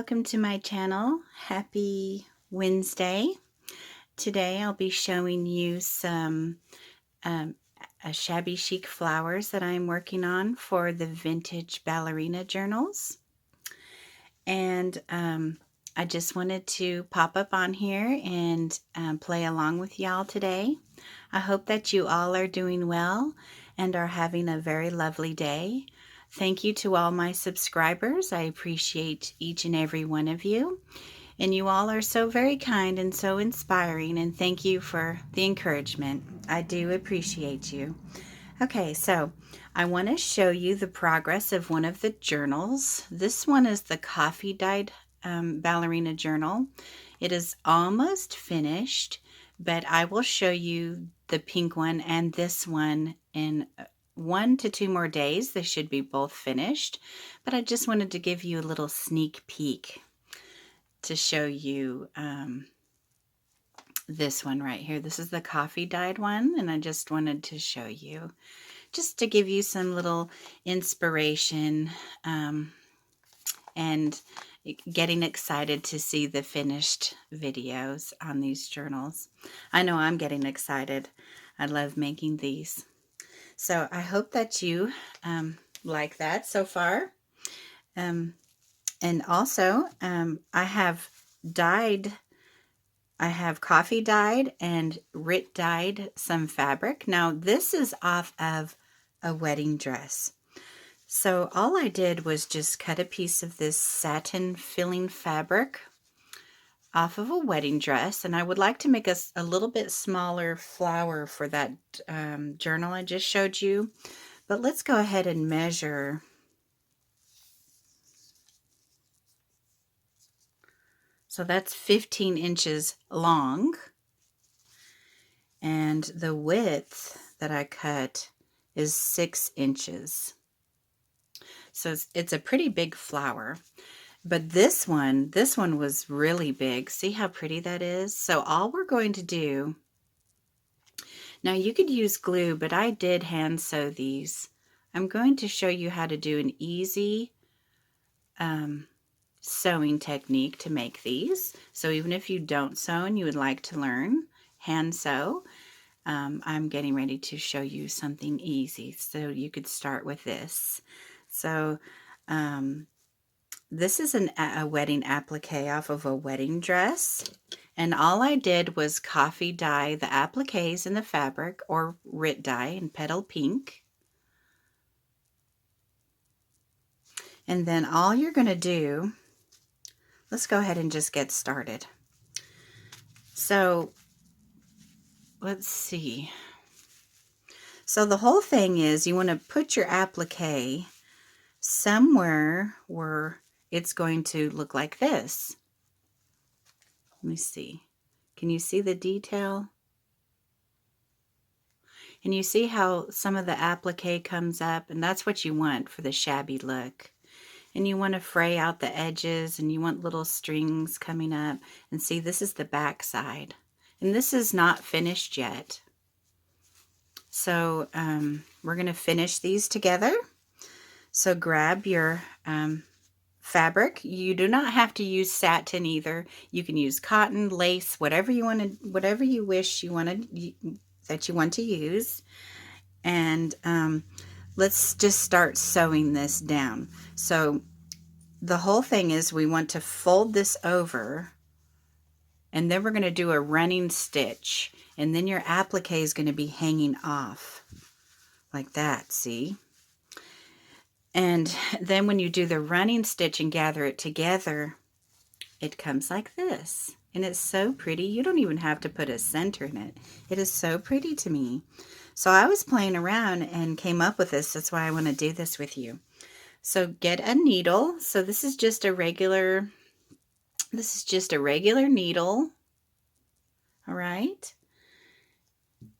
welcome to my channel. Happy Wednesday. Today I'll be showing you some shabby chic flowers that I'm working on for the vintage ballerina journals. And I just wanted to pop up on here and play along with y'all today. I hope that you all are doing well and are having a very lovely day. Thank you to all my subscribers. I appreciate each and every one of you. And you all are so very kind and so inspiring, and thank you for the encouragement. I do appreciate you. Okay, so I want to show you the progress of one of the journals. This one is the coffee dyed ballerina journal. It is almost finished, but I will show you the pink one and this one in 1 to 2 more days. They should be both finished, but I just wanted to give you a little sneak peek to show you this one right here. This is the coffee dyed one, and I just wanted to show you, just to give you some little inspiration and getting excited to see the finished videos on these journals. I know I'm getting excited. I love making these. So I hope that you like that so far. And also, I have coffee dyed and Rit dyed some fabric. Now this is off of a wedding dress. So all I did was just cut a piece of this satin filling fabric off of a wedding dress, and I would like to make a little bit smaller flower for that journal I just showed you. But let's go ahead and measure. So that's 15 inches long, and the width that I cut is 6 inches. So it's a pretty big flower. But this one was really big. See how pretty that is? So all we're going to do, now you could use glue, but I did hand sew these. I'm going to show you how to do an easy sewing technique to make these. So even if you don't sew and you would like to learn hand sew, I'm getting ready to show you something easy. So you could start with this. So this is a wedding applique off of a wedding dress, and all I did was coffee dye the appliques in the fabric, or Rit dye in petal pink. And then all you're going to do, let's go ahead and just get started. So let's see. So the whole thing is you want to put your applique somewhere where it's going to look like this. Let me see. Can you see the detail? And you see how some of the applique comes up, and that's what you want for the shabby look. And you want to fray out the edges, and you want little strings coming up. And see, this is the back side. And this is not finished yet. So we're going to finish these together. So grab your fabric. You do not have to use satin either. You can use cotton, lace, whatever you want to, whatever you wish you want to use. And let's just start sewing this down. So the whole thing is we want to fold this over, and then we're going to do a running stitch, and then your applique is going to be hanging off like that, see? And then when you do the running stitch and gather it together, it comes like this. And it's so pretty. You don't even have to put a center in it. It is so pretty to me. So I was playing around and came up with this. That's why I want to do this with you. So get a needle. So this is just a regular needle. All right.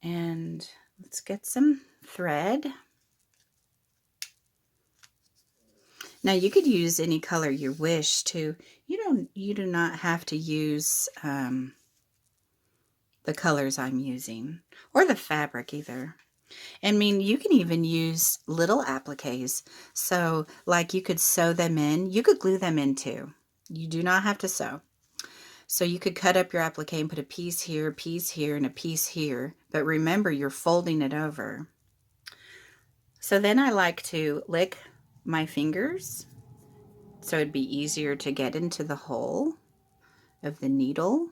And let's get some thread. Now you could use any color you wish to. You do not have to use the colors I'm using, or the fabric either. I mean, you can even use little appliques. So like you could sew them in, you could glue them in too. You do not have to sew. So you could cut up your applique and put a piece here, and a piece here. But remember, you're folding it over. So then I like to lick my fingers so it'd be easier to get into the hole of the needle.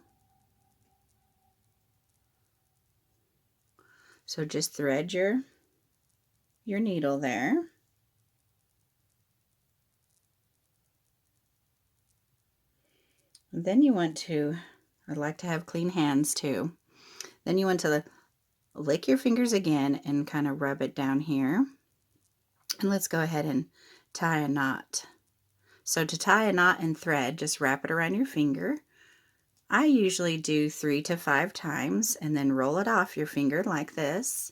So just thread your needle there. And then you want to, I like to have clean hands too. Then you want to lick your fingers again and kind of rub it down here. And let's go ahead and tie a knot. So to tie a knot in thread, just wrap it around your finger. I usually do 3 to 5 times and then roll it off your finger like this.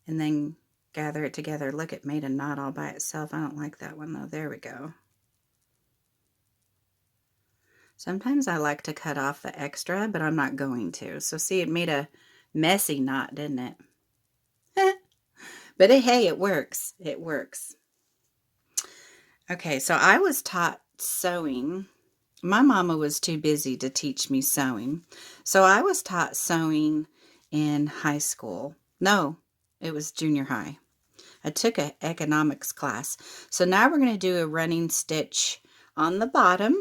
And then gather it together. Look, it made a knot all by itself. I don't like that one though. There we go. Sometimes I like to cut off the extra, but I'm not going to. So see, it made a messy knot, didn't it? But hey, it works. It works. Okay, so I was taught sewing. My mama was too busy to teach me sewing. So I was taught sewing in high school. No, it was junior high. I took an economics class. So now we're going to do a running stitch on the bottom.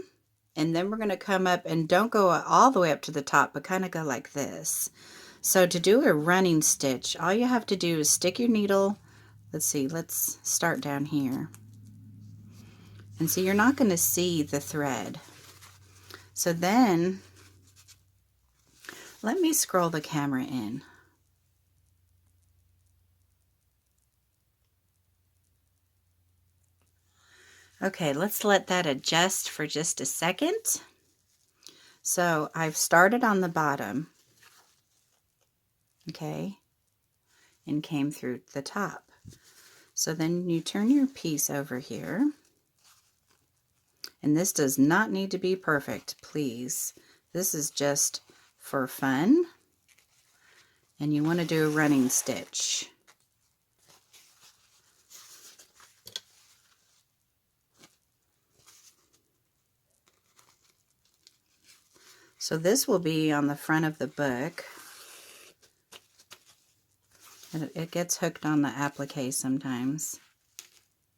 And then we're going to come up and don't go all the way up to the top, but kind of go like this. So to do a running stitch, all you have to do is stick your needle. Let's see, let's start down here. And so you're not going to see the thread. So then, let me scroll the camera in. Okay, let's let that adjust for just a second. So I've started on the bottom, okay, and came through the top. So then you turn your piece over here. And this does not need to be perfect, please. This is just for fun. And you want to do a running stitch. So this will be on the front of the book. It gets hooked on the applique sometimes.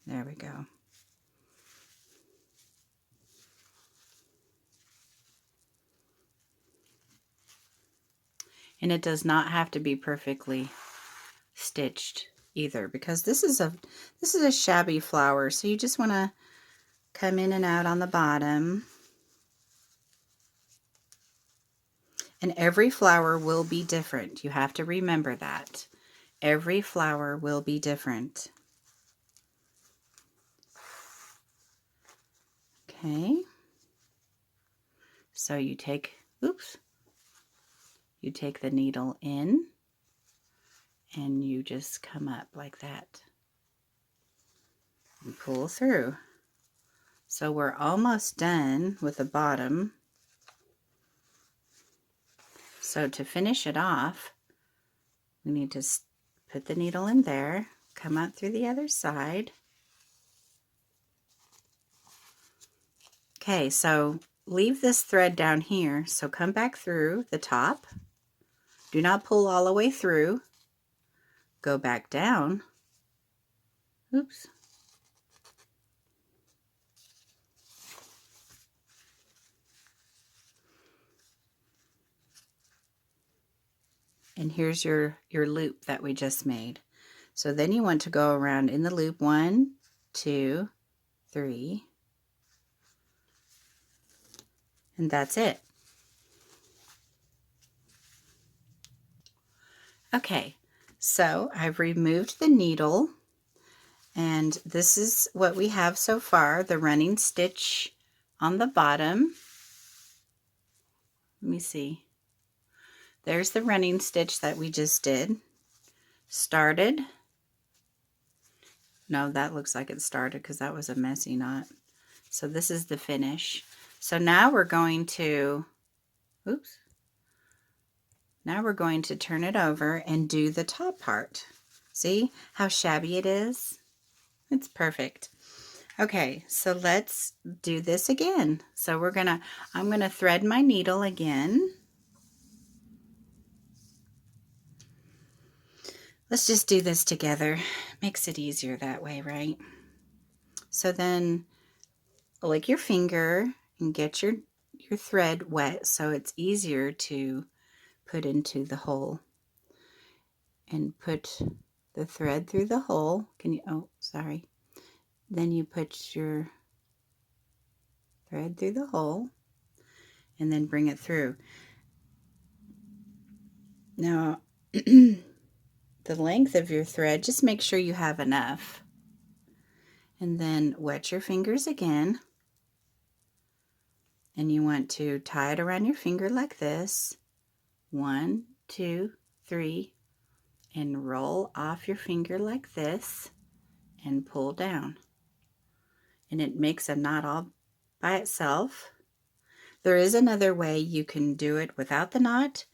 There we go. And it does not have to be perfectly stitched either, because this is a shabby flower, so you just want to come in and out on the bottom. And every flower will be different. You have to remember that. Every flower will be different. Okay. So you take, you take the needle in and you just come up like that and pull through. So we're almost done with the bottom. So to finish it off, we need to put the needle in there, come out through the other side. Okay, so leave this thread down here. So come back through the top. Do not pull all the way through. Go back down. Oops. And here's your loop that we just made. So then you want to go around in the loop 1, 2, 3. And that's it. Okay, so I've removed the needle, and this is what we have so far, the running stitch on the bottom. Let me see. There's the running stitch that we just did. Started. No, that looks like it started because that was a messy knot. So this is the finish. So now we're going to, now we're going to turn it over and do the top part. See how shabby it is? It's perfect. Okay, so let's do this again. So I'm gonna thread my needle again. Let's just do this together. Makes it easier that way, right? So then lick your finger and get your thread wet so it's easier to put into the hole. And put the thread through the hole. Oh, sorry. Then you put your thread through the hole and then bring it through. Now, the length of your thread, just make sure you have enough. And then wet your fingers again. And you want to tie it around your finger like this. 1, 2, 3. And roll off your finger like this and pull down. And it makes a knot all by itself. There is another way you can do it without the knot,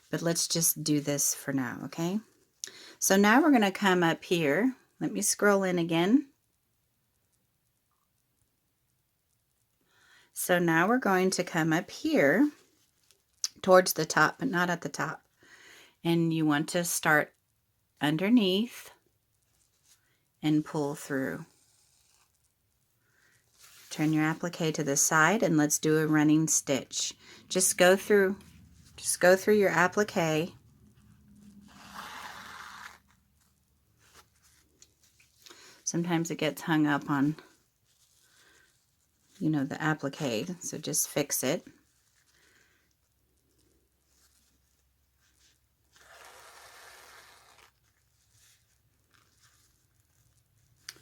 but let's just do this for now, okay? So now we're going to come up here. Let me scroll in again. So now we're going to come up here towards the top, but not at the top. And you want to start underneath and pull through. Turn your applique to the side and let's do a running stitch. Just go through your applique. Sometimes it gets hung up on, the applique, so just fix it.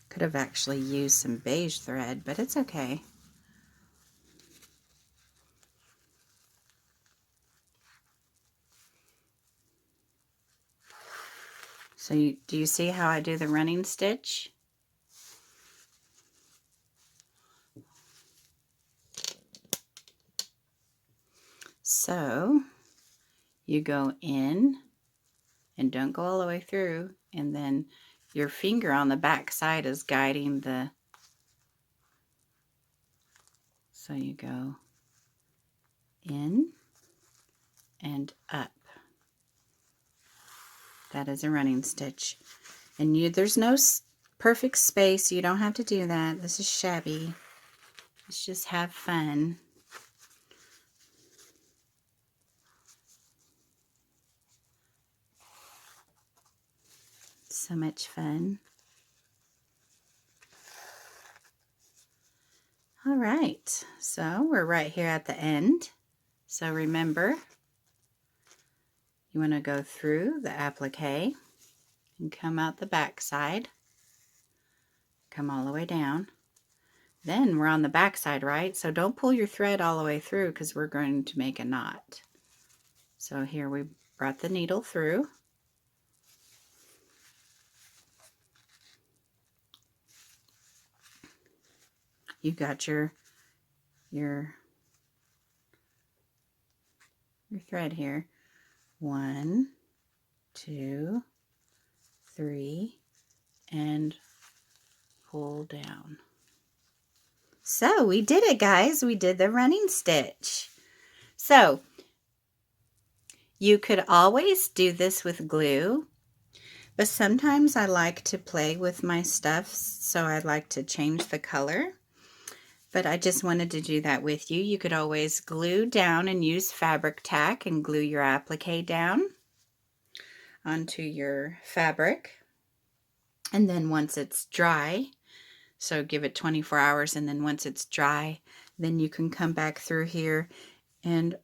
Could have actually used some beige thread, but it's okay. So do you see how I do the running stitch? So you go in and don't go all the way through, and then your finger on the back side is guiding the, so you go in and up. That is a running stitch. And there's no perfect space. You don't have to do that. This is shabby. Let's just have fun. So much fun. All right, so we're right here at the end. So remember, you want to go through the applique and come out the back side. Come all the way down. Then we're on the back side, right? So don't pull your thread all the way through because we're going to make a knot. So here we brought the needle through. You got your thread here. 1, 2, 3, and pull down. So we did it, guys. We did the running stitch. So you could always do this with glue, but sometimes I like to play with my stuff, so I like to change the color. But I just wanted to do that with you. You could always glue down and use fabric tack and glue your applique down onto your fabric. And then once it's dry, so give it 24 hours, and then once it's dry, then you can come back through here and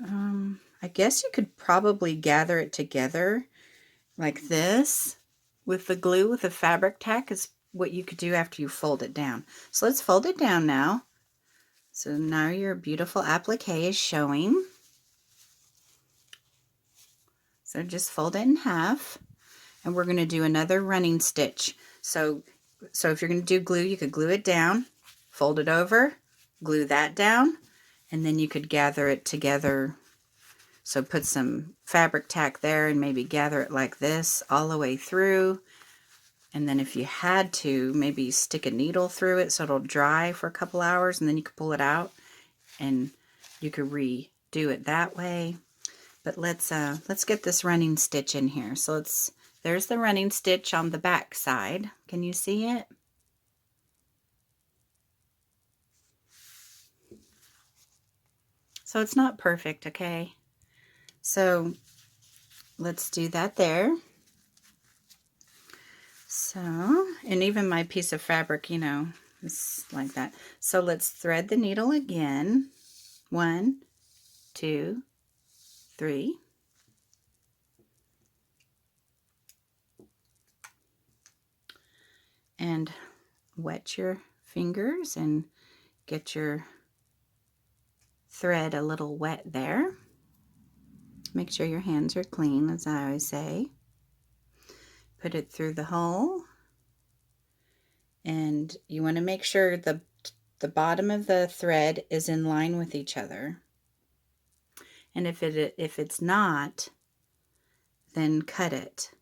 I guess you could probably gather it together like this with the glue, with the fabric tack is what you could do after you fold it down. So let's fold it down now. So now your beautiful applique is showing. So just fold it in half, and we're going to do another running stitch. So if you're going to do glue, you could glue it down, fold it over, glue that down, and then you could gather it together. So put some fabric tack there and maybe gather it like this all the way through, And then if you had to, maybe stick a needle through it so it'll dry for a couple hours, and then you could pull it out and you could redo it that way. But let's get this running stitch in here. So there's the running stitch on the back side. Can you see it? So it's not perfect, okay? So let's do that there. So, and even my piece of fabric, you know, is like that. So let's thread the needle again. 1, 2, 3. And wet your fingers and get your thread a little wet there. Make sure your hands are clean, as I always say. Put it through the hole. And you want to make sure the bottom of the thread is in line with each other. And if it's not, then cut it.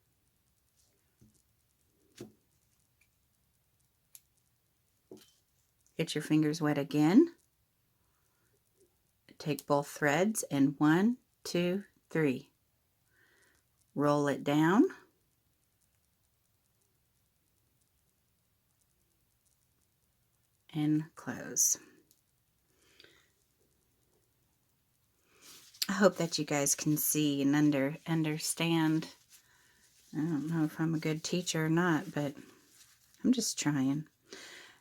Get your fingers wet again. Take both threads and 1, 2, 3. Roll it down. And close. I hope that you guys can see and understand. I don't know if I'm a good teacher or not, but I'm just trying.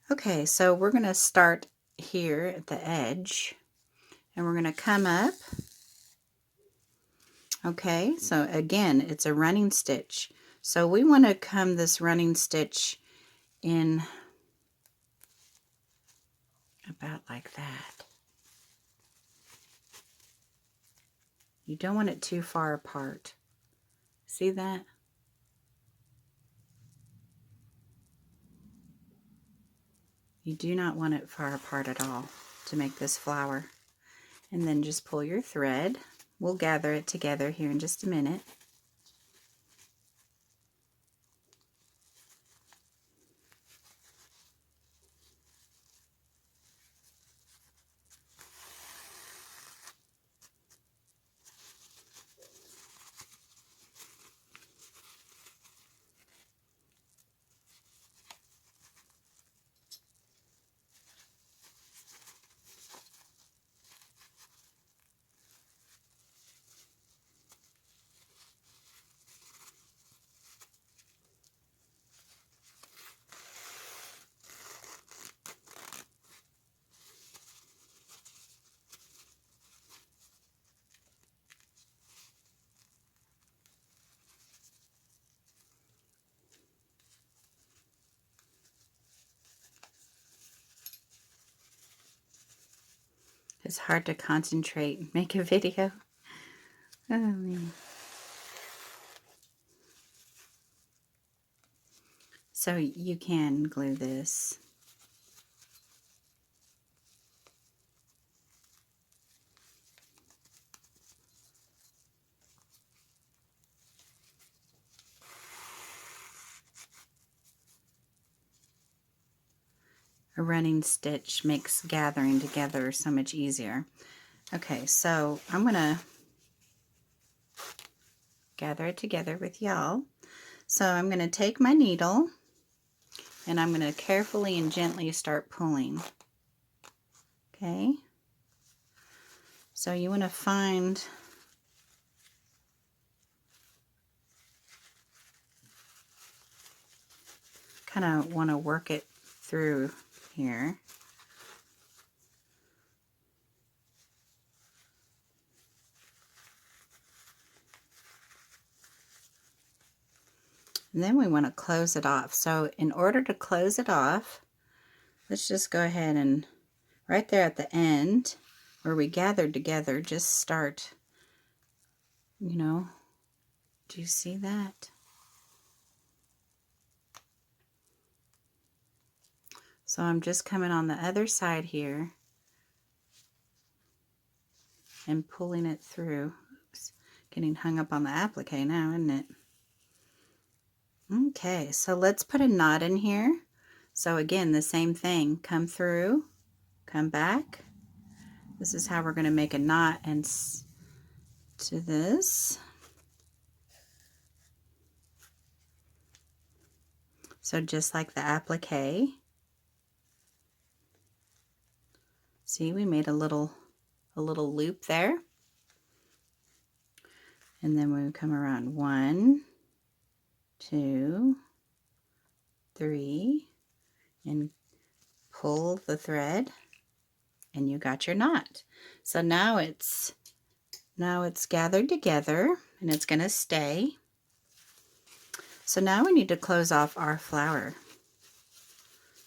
Okay, so we're going to start here at the edge, and we're going to come up. Okay, so again, it's a running stitch. So we want to come this running stitch in about like that. You don't want it too far apart. See that? You do not want it far apart at all to make this flower. And then just pull your thread. We'll gather it together here in just a minute. It's hard to concentrate and make a video. Oh, man. So you can glue this. A running stitch makes gathering together so much easier. Okay, so I'm going to gather it together with y'all. So I'm going to take my needle and I'm going to carefully and gently start pulling. Okay, so you want to find kind of want to work it through here. And then we want to close it off. So in order to close it off, let's just go ahead and right there at the end where we gathered together, just start, you know, do you see that? So I'm just coming on the other side here and pulling it through. Oops, getting hung up on the applique now, isn't it? Okay, so let's put a knot in here. So again, the same thing, come through, come back. This is how we're going to make a knot and to this. So just like the applique. See, we made a little loop there. And then we come around 1, 2, 3, and pull the thread, and you got your knot. So now it's gathered together, and it's going to stay. So now we need to close off our flower.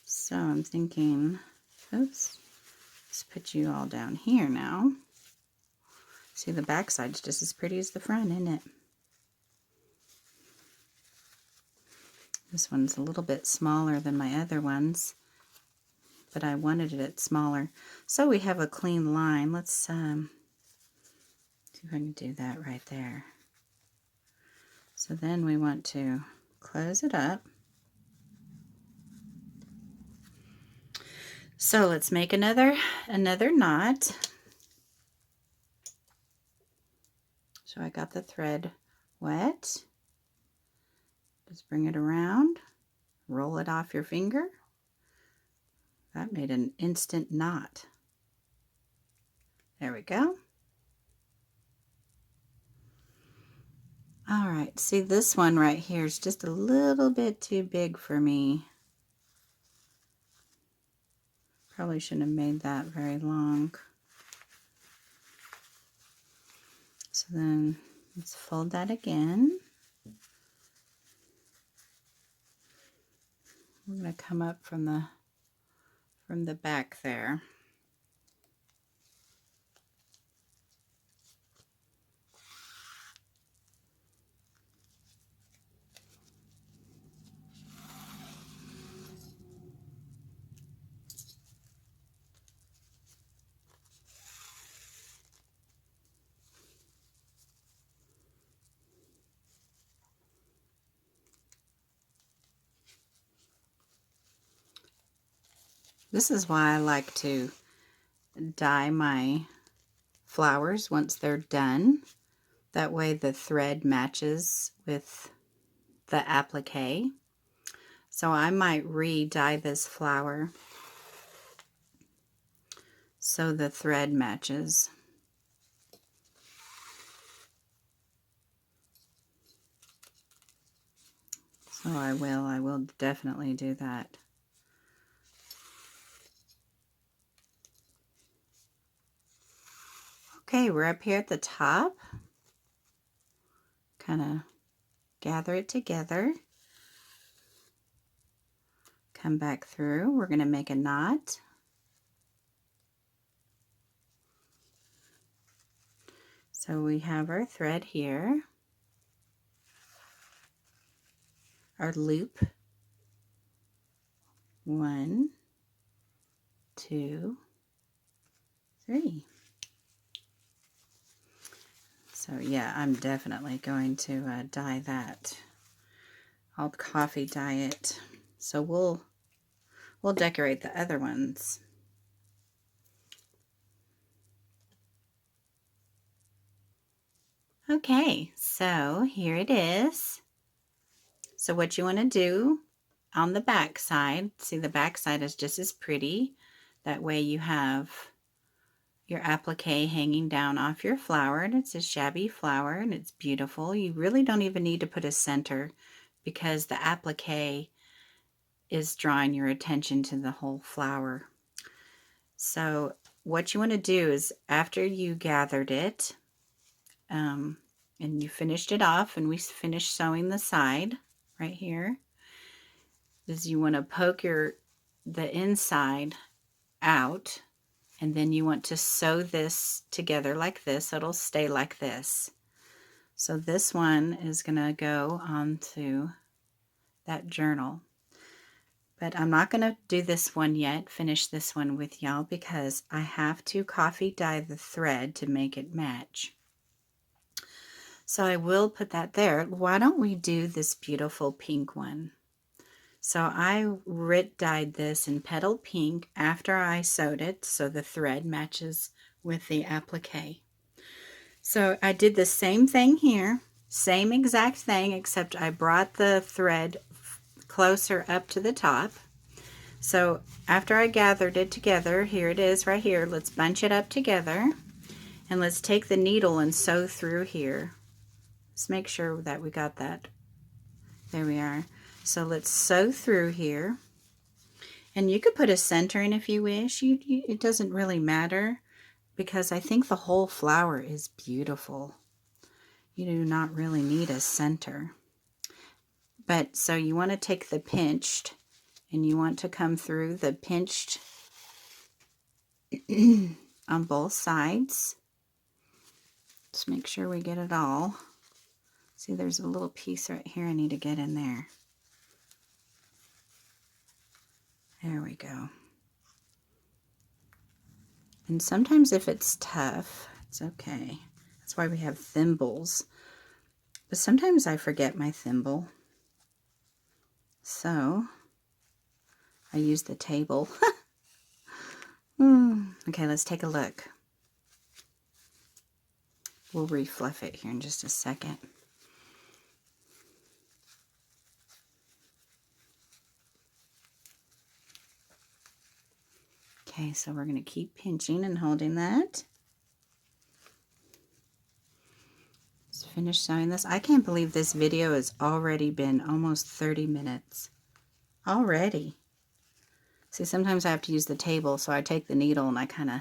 So I'm thinking, oops, let's put you all down here now. See, the back side's just as pretty as the front, isn't it? This one's a little bit smaller than my other ones, but I wanted it smaller. So we have a clean line. Let's see if I can do that right there. So then we want to close it up. So let's make another knot. So I got the thread wet. Just bring it around, roll it off your finger. That made an instant knot. There we go. All right, see, this one right here is just a little bit too big for me. Probably shouldn't have made that very long. So then let's fold that again. We're going to come up from the back there. This is why I like to dye my flowers once they're done. That way the thread matches with the applique. So I might re-dye this flower so the thread matches. So I will definitely do that. Okay, we're up here at the top. Kind of gather it together. Come back through. We're going to make a knot. So we have our thread here, our loop. 1, 2, 3. So yeah, I'm definitely going to dye that. I'll coffee dye it. So we'll decorate the other ones. Okay, so here it is. So what you want to do on the back side, see, the back side is just as pretty. That way you have your applique hanging down off your flower, and it's a shabby flower and it's beautiful. You really don't even need to put a center because the applique is drawing your attention to the whole flower. So what you want to do is, after you gathered it and you finished it off, and we finished sewing the side right here, is you want to poke the inside out, and then you want to sew this together like this. It'll stay like this. So this one is going to go onto that journal. But I'm not going to do this one yet, finish this one with y'all, because I have to coffee dye the thread to make it match. So I will put that there. Why don't we do this beautiful pink one? So I dyed this in petal pink after I sewed it, so the thread matches with the applique. So I did the same thing here, same exact thing, except I brought the thread closer up to the top. So after I gathered it together, here it is right here, let's bunch it up together, and let's take the needle and sew through here. Let's make sure that we got that. There we are. So let's sew through here. And you could put a center in if you wish. It doesn't really matter, because I think the whole flower is beautiful. You do not really need a center. But so you want to take the pinched, and you want to come through the pinched on both sides. Just make sure we get it all. See, there's a little piece right here I need to get in there. There we go. And sometimes if it's tough, it's okay. That's why we have thimbles. But sometimes I forget my thimble. So I use the table. Okay, let's take a look. We'll refluff it here in just a second. Okay, so we're going to keep pinching and holding that. Let's finish sewing this. I can't believe this video has already been almost 30 minutes. Already. See, sometimes I have to use the table, so I take the needle and I kind of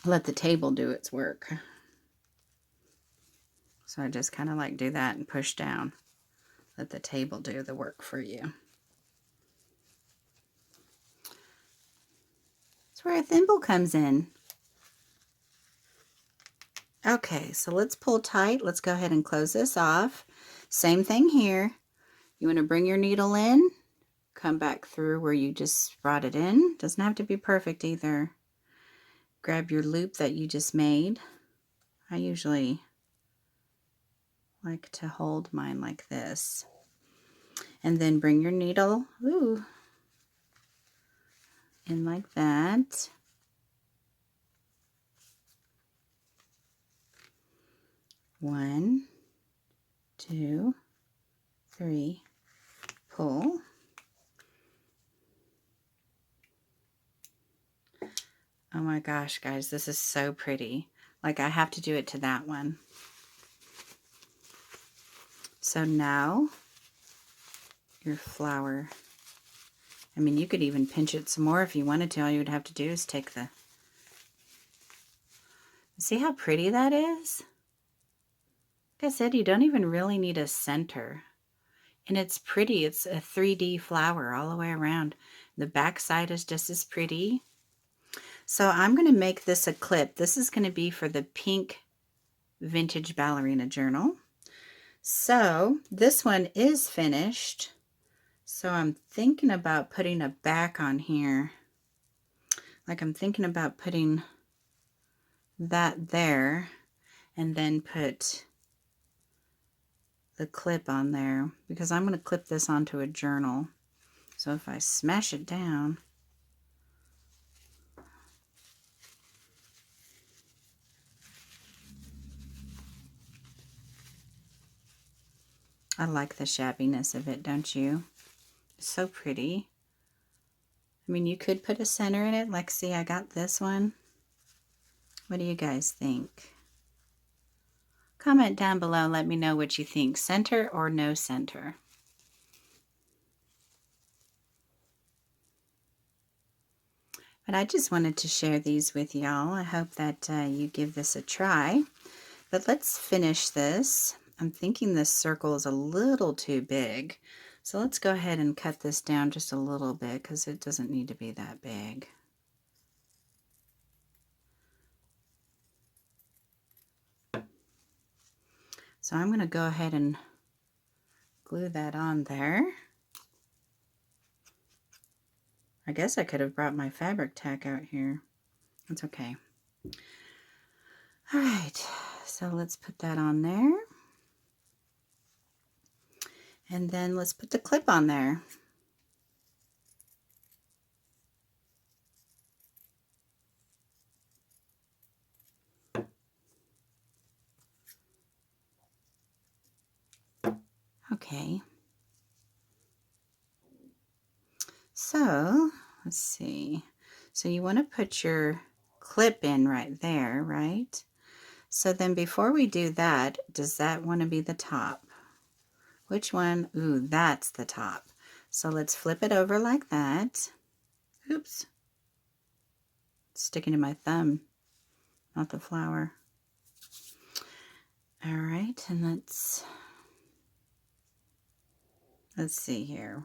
let the table do its work. So I just kind of like do that and push down. Let the table do the work for you. That's where a thimble comes in. Okay, so let's pull tight. Let's go ahead and close this off. Same thing here. You want to bring your needle in, come back through where you just brought it in. Doesn't have to be perfect either. Grab your loop that you just made. I usually like to hold mine like this. And then bring your needle in like that. One, two, three, pull. Oh my gosh, guys, this is so pretty. Like, I have to do it to that one. So now your flower, I mean, you could even pinch it some more if you wanted to. All you would have to do is take the, see how pretty that is? Like I said, you don't even really need a center. And it's pretty. It's a 3D flower all the way around. The back side is just as pretty. So I'm going to make this a clip. This is going to be for the pink vintage ballerina journal. So this one is finished. So I'm thinking about putting a back on here. Like, I'm thinking about putting that there and then put the clip on there, because I'm going to clip this onto a journal. So if I smash it down, I like the shabbiness of it, don't you? It's so pretty. I mean, you could put a center in it. Like, see, I got this one. What do you guys think? Comment down below and let me know what you think. Center or no center? But I just wanted to share these with y'all. I hope that you give this a try. But let's finish this. I'm thinking this circle is a little too big. So let's go ahead and cut this down just a little bit, because it doesn't need to be that big. So I'm going to go ahead and glue that on there. I guess I could have brought my fabric tack out here. It's okay. All right, so let's put that on there. And then let's put the clip on there. Okay. So, let's see. So you want to put your clip in right there, right? So then before we do that, does that want to be the top? Which one? Ooh, that's the top. So let's flip it over like that. Oops. It's sticking to my thumb, not the flower. All right, and let's see here.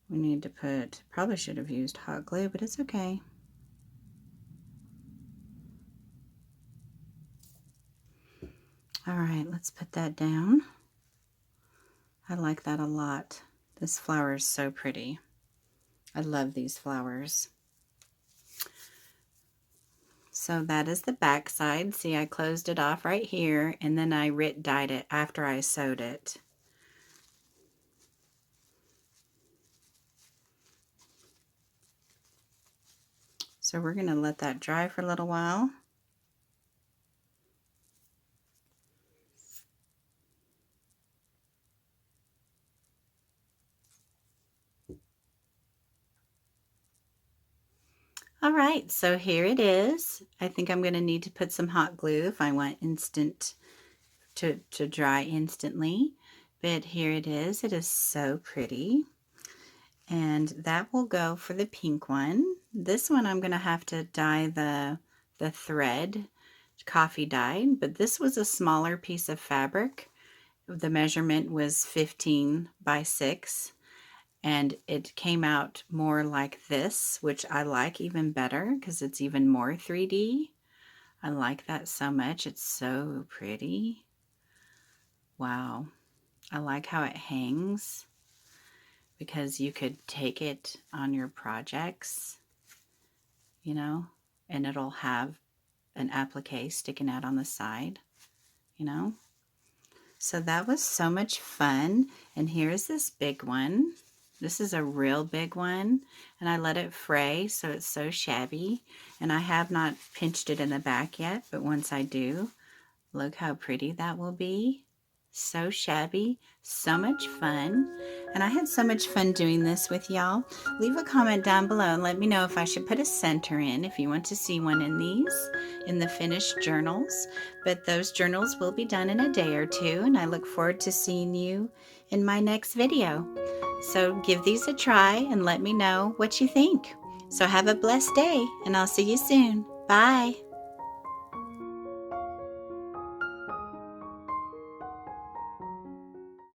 We need to put, probably should have used hot glue, but it's okay. All right, let's put that down. I like that a lot. This flower is so pretty. I love these flowers. So that is the back side. See, I closed it off right here, and then I dyed it after I sewed it. So we're going to let that dry for a little while. All right, so here it is. I think I'm going to need to put some hot glue if I want instant to dry instantly. But here it is. It is so pretty. And that will go for the pink one. This one I'm going to have to dye the thread, coffee dyed, but this was a smaller piece of fabric. The measurement was 15 by 6. And it came out more like this, which I like even better because it's even more 3D. I like that so much. It's so pretty. Wow. I like how it hangs because you could take it on your projects, you know, and it'll have an applique sticking out on the side, you know. So that was so much fun. And here's this big one. This is a real big one, and I let it fray, so it's so shabby. And I have not pinched it in the back yet, but once I do, look how pretty that will be. So shabby, so much fun. And I had so much fun doing this with y'all. Leave a comment down below and let me know if I should put a center in, if you want to see one in these, in the finished journals. But those journals will be done in a day or two, and I look forward to seeing you in my next video. So give these a try and let me know what you think. So have a blessed day, and I'll see you soon. Bye.